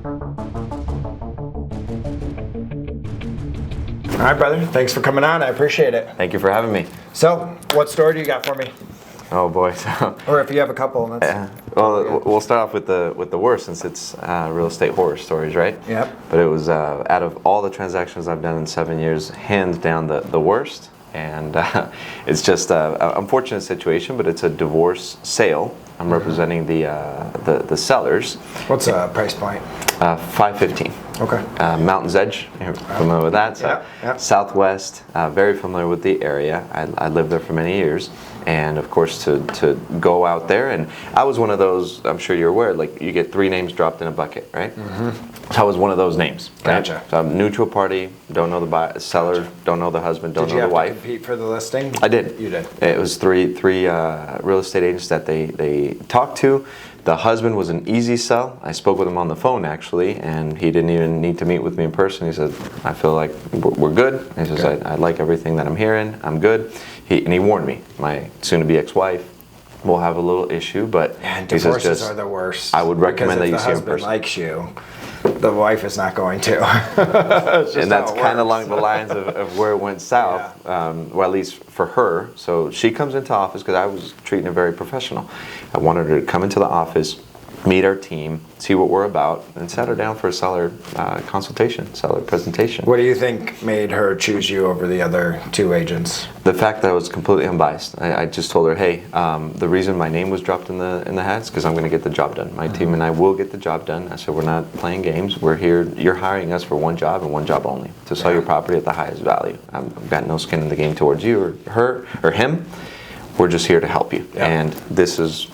All right, brother. Thanks for coming on. I appreciate it. Thank you for having me. So, what story do you got for me? Oh boy. Or if you have a couple. Yeah. Well, we'll start off with the worst, since it's real estate horror stories, right? Yep. But it was out of all the transactions I've done in 7 years, hands down the worst. And it's just an unfortunate situation, but it's a divorce sale. I'm representing the sellers. What's the price point? $515. Okay. Mountain's Edge. You're familiar with that? So Yep. Southwest. Very familiar with the area. I lived there for many years. And of course, to go out there, and I was one of those, I'm sure you're aware, like you get 3 names dropped in a bucket, right? Mm-hmm. So I was one of those names. Right? Gotcha. So I'm new to a party, don't know the seller, Gotcha. Don't know the husband, don't Did know you the wife. Did you compete for the listing? I did. You did. It was three real estate agents that they talked to. The husband was an easy sell. I spoke with him on the phone actually, and he didn't even need to meet with me in person. He said, "I feel like we're good." He says, "I like everything that I'm hearing. I'm good." He warned me, my soon-to-be ex-wife will have a little issue, but And he says divorces are the worst. I would recommend that you see him in person. person. Likes you, the wife is not going to. And that's kind of along the lines of where it went south, well, at least for her. So she comes into office, because I was treating her very professional. I wanted her to come into the office, meet our team, see what we're about, and sat her down for a seller consultation, seller presentation. What do you think made her choose you over the other 2 agents? The fact that I was completely unbiased. I just told her, hey, the reason my name was dropped in the hat is because I'm going to get the job done. My team and I will get the job done. I said, we're not playing games. We're here. You're hiring us for one job and one job only, to sell your property at the highest value. I've got no skin in the game towards you or her or him. We're just here to help you. And this is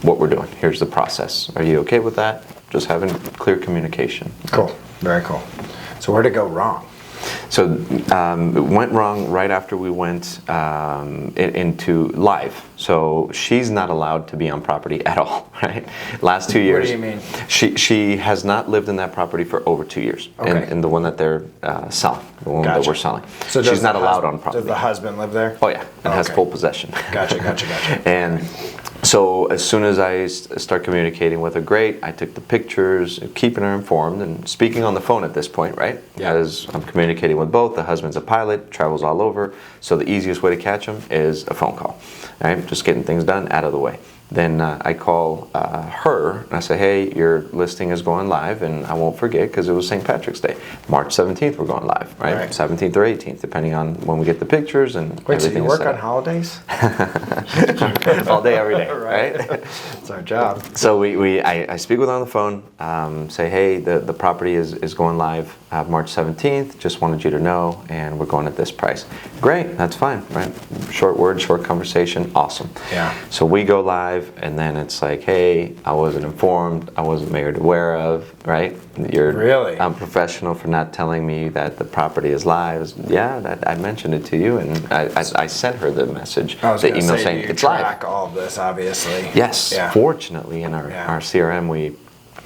what we're doing. Here's the process. Are you okay with that? Just having clear communication. Cool. Very cool. So where'd it go wrong? So it went wrong right after we went into live. So she's not allowed to be on property at all, right? Last 2 years. What do you mean? She has not lived in that property for over 2 years. Okay. In the one that they're selling, the one that we're selling. So she's not allowed on property. Does the husband live there? Oh yeah, and has full possession. Gotcha. And so as soon as I start communicating with her, great, I took the pictures, keeping her informed, and speaking on the phone at this point, right? Yeah. As I'm communicating with both. The husband's a pilot, travels all over, so the easiest way to catch him is a phone call, right? Just getting things done, out of the way. Then I call her and I say, hey, your listing is going live, and I won't forget, because it was St. Patrick's Day. March 17th we're going live, right? 17th or 18th, depending on when we get the pictures and Wait, so everything. you work on holidays? All day, every day, right? It's our job. So I speak with her on the phone, say, hey, the property is going live March 17th, just wanted you to know, and we're going at this price. Great, that's fine, right? Short word, short conversation, awesome. Yeah. So we go live, and then it's like, hey, I wasn't informed, I wasn't made aware of, right? You're Really? unprofessional for not telling me that the property is live. Yeah, I mentioned it to you, and I sent her the message, the email saying it's live. Track all of this, obviously. Yes, Yeah. fortunately in our CRM we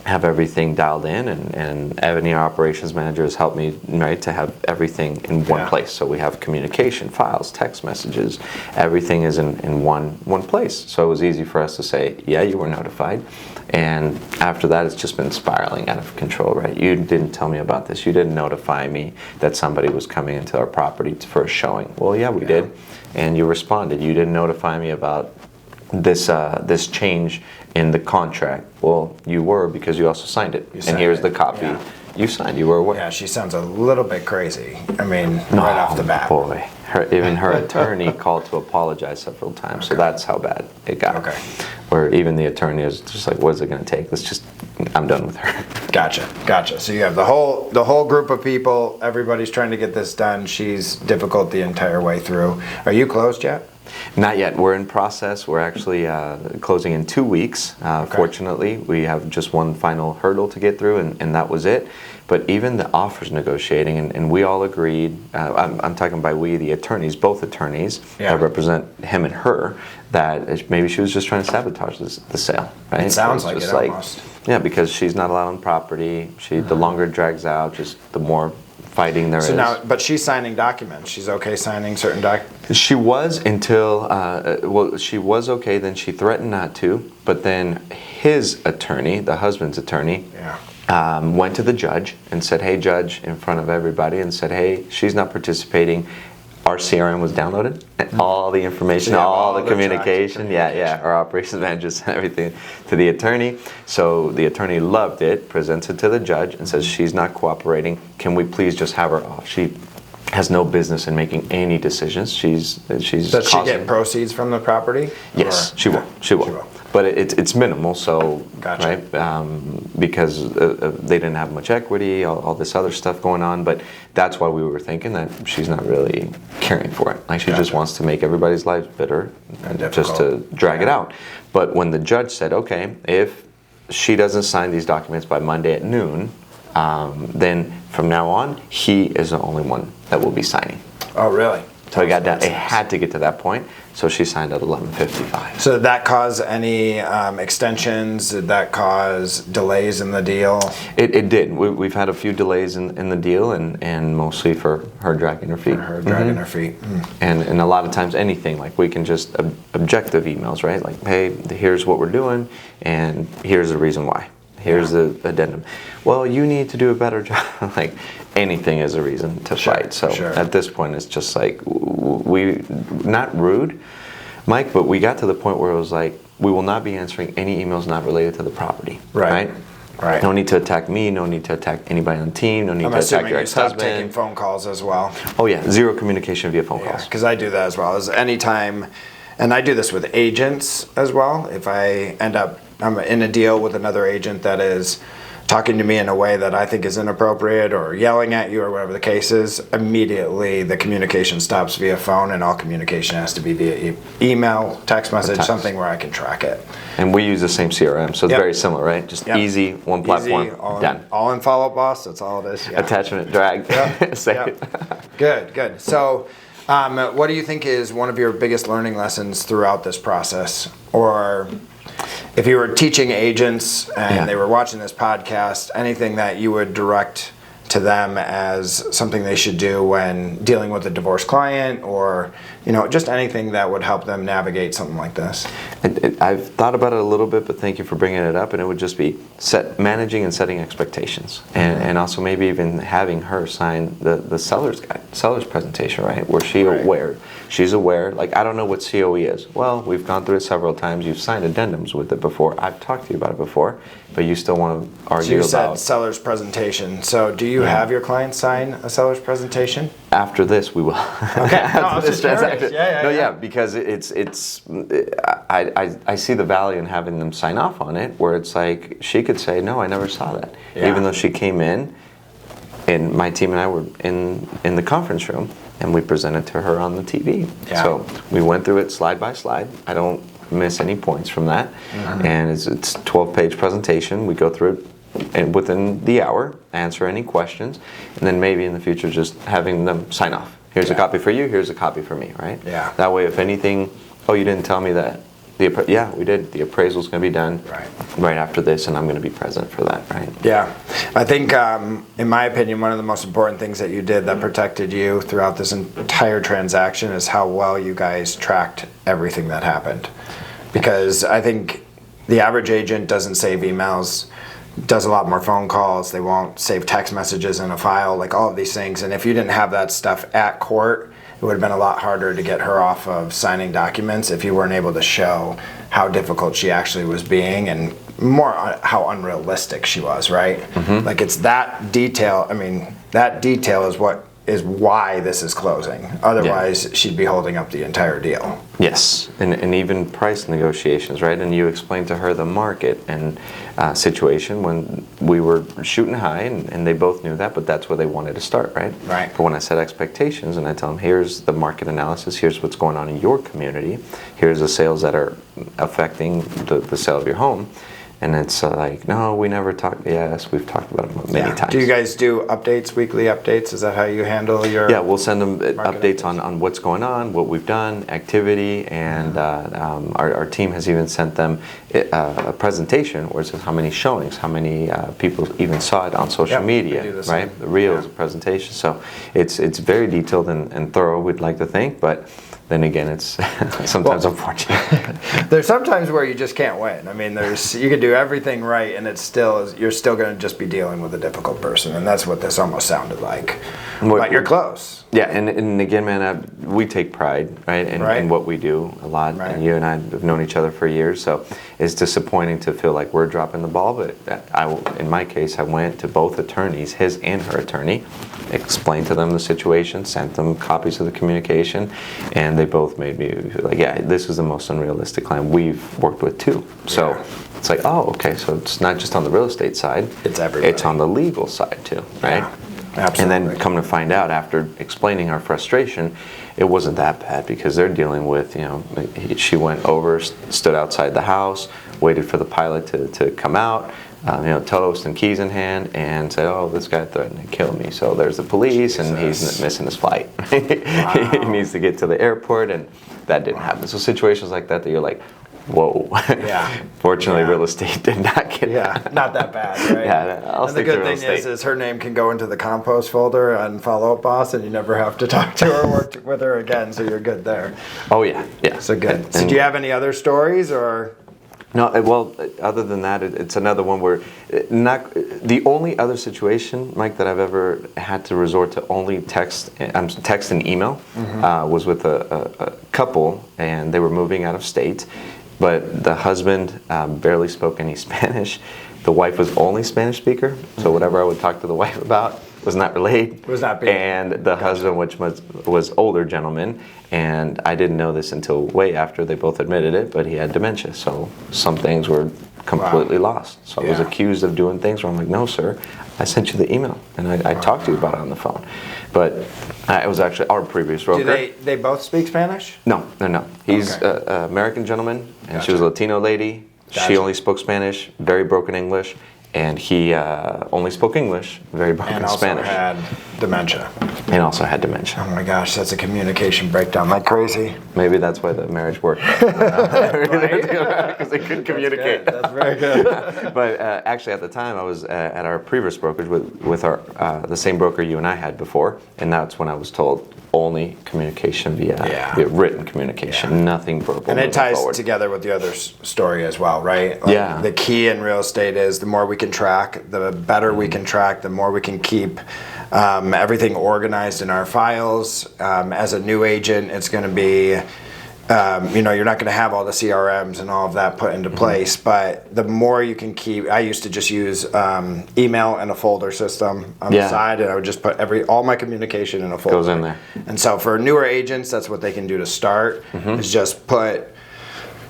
have everything dialed in, and Ebony, our operations manager, has helped me, right, to have everything in one place. So we have communication, files, text messages, everything is in one place. So it was easy for us to say, yeah, you were notified. And after that, it's just been spiraling out of control, right? You didn't tell me about this. You didn't notify me that somebody was coming into our property for a showing. Well, yeah, we did. And you responded. You didn't notify me about this change in the contract. Well, you were, because you also signed it. And here's the copy you signed. You were aware. Yeah, she sounds a little bit crazy. I mean, right off the bat. Boy, even her attorney called to apologize several times. So that's how bad it got. Okay. Where even the attorney is just like, what is it going to take? I'm done with her. Gotcha. So you have the whole group of people. Everybody's trying to get this done. She's difficult the entire way through. Are you closed yet? Not yet. We're in process. We're actually closing in 2 weeks. Fortunately, we have just one final hurdle to get through, and that was it. But even the offers negotiating, and we all agreed, I'm talking by we, the attorneys, both attorneys that represent him and her, that maybe she was just trying to sabotage the sale. Right? It sounds like it almost. Yeah, because she's not allowed on property. The longer it drags out, just the more fighting there is. So now, but she's signing documents. She's okay signing certain documents? She was until, she was okay, then she threatened not to, but then his attorney, the husband's attorney, went to the judge and said, hey, judge, in front of everybody, and said, hey, she's not participating. Our CRM was downloaded, and all the information, So all the communication. communication, our operations manager sent everything to the attorney. So the attorney loved it, presents it to the judge, and says, she's not cooperating. Can we please just have her off? She has no business in making any decisions. She's Does she get proceeds from the property? Yes, she will. She will. But it's minimal, so, Gotcha. right? Because they didn't have much equity, all this other stuff going on. But that's why we were thinking that she's not really caring for it. Like, she just wants to make everybody's lives bitter And just to drag it out. But when the judge said, okay, if she doesn't sign these documents by Monday at noon, then from now on, he is the only one that will be signing. Oh, really? So it got down. It had to get to that point. So she signed at 11:55. So did that cause any extensions? Did that cause delays in the deal? It did. We've had a few delays in the deal, and mostly for her dragging her feet. Her dragging her feet. And a lot of times anything, like we can just objective emails, right? Like, hey, here's what we're doing, and here's the reason why. Here's the addendum. Well, you need to do a better job. Like, anything is a reason to fight. So at this point, it's just like, we, not rude, Mike, but we got to the point where it was like, we will not be answering any emails not related to the property. Right. No need to attack me, no need to attack anybody on the team, no need to attack your you stopped taking ex-husband. phone calls as well. Oh yeah, zero communication via phone calls. Because I do that as well. As anytime, and I do this with agents as well. If I end up, I'm in a deal with another agent that is talking to me in a way that I think is inappropriate or yelling at you or whatever the case is, immediately the communication stops via phone, and all communication has to be via email, text message, something where I can track it. And we use the same CRM, so it's very similar, right? Just easy, one platform, done. All in Follow Up Boss, that's all it is. Yeah. Attachment, drag, save. Good. So, what do you think is one of your biggest learning lessons throughout this process? Or if you were teaching agents and they were watching this podcast, anything that you would direct to them as something they should do when dealing with a divorced client, or just anything that would help them navigate something like this? I've thought about it a little bit, but thank you for bringing it up. And it would just be managing and setting expectations, and also maybe even having her sign the seller's guide, seller's presentation, right? Where she's aware. Like, I don't know what COE is. Well, we've gone through it several times. You've signed addendums with it before. I've talked to you about it before, but you still want to argue about. So you said seller's presentation. So do you have your clients sign a seller's presentation? After this, we will. Okay. After this transaction. Yeah. Because I see the value in having them sign off on it, where it's like, she could say, no, I never saw that. Yeah. Even though she came in, and my team and I were in the conference room, and we presented to her on the TV. Yeah. So we went through it slide by slide. I don't miss any points from that. And it's a 12-page presentation. We go through it. And within the hour, answer any questions, and then maybe in the future just having them sign off. Here's a copy for you, here's a copy for me, right? Yeah. That way, if anything, oh, you didn't tell me that. Yeah, we did. The appraisal's going to be done right after this, and I'm going to be present for that, right? Yeah. I think, in my opinion, one of the most important things that you did that protected you throughout this entire transaction is how well you guys tracked everything that happened. Because I think the average agent doesn't save emails, does a lot more phone calls, they won't save text messages in a file, like all of these things. And if you didn't have that stuff at court, it would have been a lot harder to get her off of signing documents if you weren't able to show how difficult she actually was being, and more how unrealistic she was, right? Like, it's that detail. I mean, that detail is why this is closing. Otherwise, she'd be holding up the entire deal. Yes, and even price negotiations, right? And you explained to her the market and situation when we were shooting high, and they both knew that, but that's where they wanted to start, right? Right. But when I set expectations and I tell them, here's the market analysis, here's what's going on in your community, here's the sales that are affecting the sale of your home. And it's like, no, we never talked. Yes, we've talked about it many times. Do you guys do updates, weekly updates? Is that how you handle your? Yeah, we'll send them updates on what's going on, what we've done, activity, and our team has even sent them a presentation where it says how many showings, how many people even saw it on social media, right? The reels, presentation. So it's very detailed and thorough, we'd like to think, but then again, it's sometimes unfortunate. There's sometimes where you just can't win. I mean, you can do everything right, and you're still going to just be dealing with a difficult person, and that's what this almost sounded like. But you're close. Yeah, and again, man, we take pride, right, in what we do a lot. Right. And you and I have known each other for years, so it's disappointing to feel like we're dropping the ball. But in my case, I went to both attorneys, his and her attorney, explained to them the situation, sent them copies of the communication, and they both made me feel like, yeah, this is the most unrealistic client we've worked with too. So it's like, oh, okay, so it's not just on the real estate side, it's everybody. It's on the legal side too, right? Yeah. Absolutely. And then come to find out, after explaining our frustration, it wasn't that bad, because they're dealing with, she went over, stood outside the house, waited for the pilot to come out, toast and keys in hand, and said, oh, this guy threatened to kill me. So there's the police, and he's missing his flight. Wow. He needs to get to the airport, and that didn't happen. So situations like that you're like, whoa. Yeah. Fortunately, real estate did not get that. Not that bad, right? Yeah, I'll stick to real estate. And the good thing is her name can go into the compost folder on Follow Up Boss, and you never have to talk to her or work with her again, so you're good there. Oh, yeah. So good. So do you have any other stories, or? No, well, other than that, it's another one where the only other situation, Mike, that I've ever had to resort to only text and email was with a couple, and they were moving out of state. But the husband barely spoke any Spanish. The wife was only Spanish speaker, so whatever I would talk to the wife about was not relayed. And the husband, which was older gentleman, and I didn't know this until way after they both admitted it, but he had dementia, so some things were completely lost. So I was accused of doing things where I'm like, no, sir, I sent you the email, and I talked to you about it on the phone. But it was actually our previous broker. Do they both speak Spanish? No. He's an American gentleman, and she was a Latino lady. Gotcha. She only spoke Spanish, very broken English, and he only spoke English, very broken Spanish. And also had dementia. Oh my gosh, that's a communication breakdown like crazy. Maybe that's why the marriage worked. Because they couldn't communicate. That's very good. But actually, at the time, I was at our previous brokerage with the same broker you and I had before, and that's when I was told only communication via written communication, nothing verbal. And it ties together with the other story as well, right? The key in real estate is the more we can track, the better we can track, the more we can keep everything organized in our files. As a new agent, it's going to be, you're not going to have all the CRMs and all of that put into place, but the more you can keep, I used to just use email and a folder system on the side, and I would just put all my communication in a folder. Goes in there. And so for newer agents, that's what they can do to start, is just put,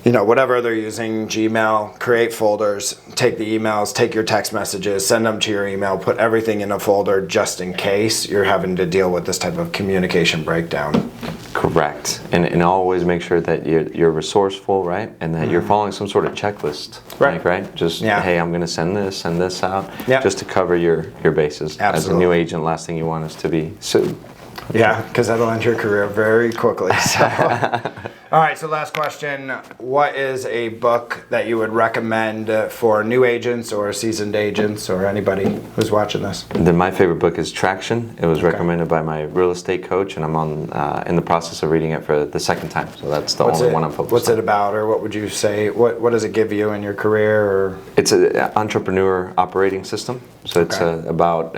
whatever they're using, Gmail, create folders, take the emails, take your text messages, send them to your email, put everything in a folder just in case you're having to deal with this type of communication breakdown. Correct. And always make sure that you're resourceful, right? And that you're following some sort of checklist. Right? Just, hey, I'm going to send this out, just to cover your bases. Absolutely. As a new agent, last thing you want is to be sued. Yeah, because that'll end your career very quickly. So. All right, so last question. What is a book that you would recommend for new agents or seasoned agents or anybody who's watching this? Then my favorite book is Traction. It was recommended by my real estate coach, and I'm in the process of reading it for the second time. So that's the only one I'm focused on. What's it about, or what would you say? What does it give you in your career? Or? It's an entrepreneur operating system. So it's about,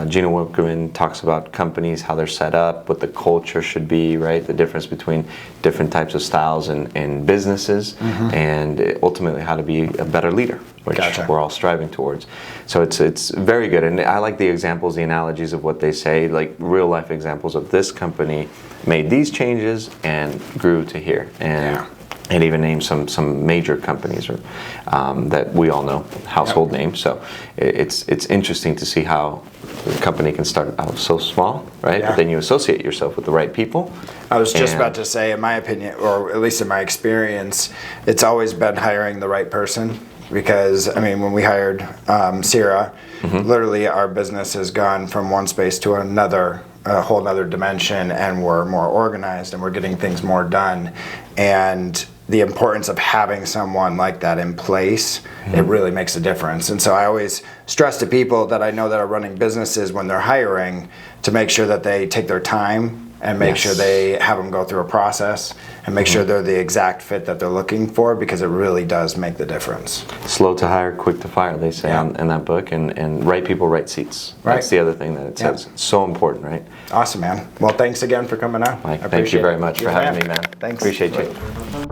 Gina Wickman talks about companies, how they're set up, what the culture should be, right? The difference between different types of styles and businesses, and ultimately how to be a better leader, which we're all striving towards. So it's very good. And I like the examples, the analogies of what they say, like real life examples of this company made these changes and grew to here. And it even names some major companies that we all know, household names. So it's interesting to see how the company can start out so small, right? But then you associate yourself with the right people. I was just about to say, in my opinion, or at least in my experience, it's always been hiring the right person. Because, when we hired Sierra, literally our business has gone from one space to another, a whole other dimension, and we're more organized and we're getting things more done. And the importance of having someone like that in place, it really makes a difference. And so I always stress to people that I know that are running businesses when they're hiring to make sure that they take their time and make Yes. sure they have them go through a process and make sure they're the exact fit that they're looking for, because it really does make the difference. Slow to hire, quick to fire, they say Yeah. in that book, and right people, right seats. Right. That's the other thing that it Yeah. says. It's so important, right? Awesome, man. Well, thanks again for coming out. Mike, I thank you appreciate very it. much for You're having the me, man. Thanks. Appreciate you.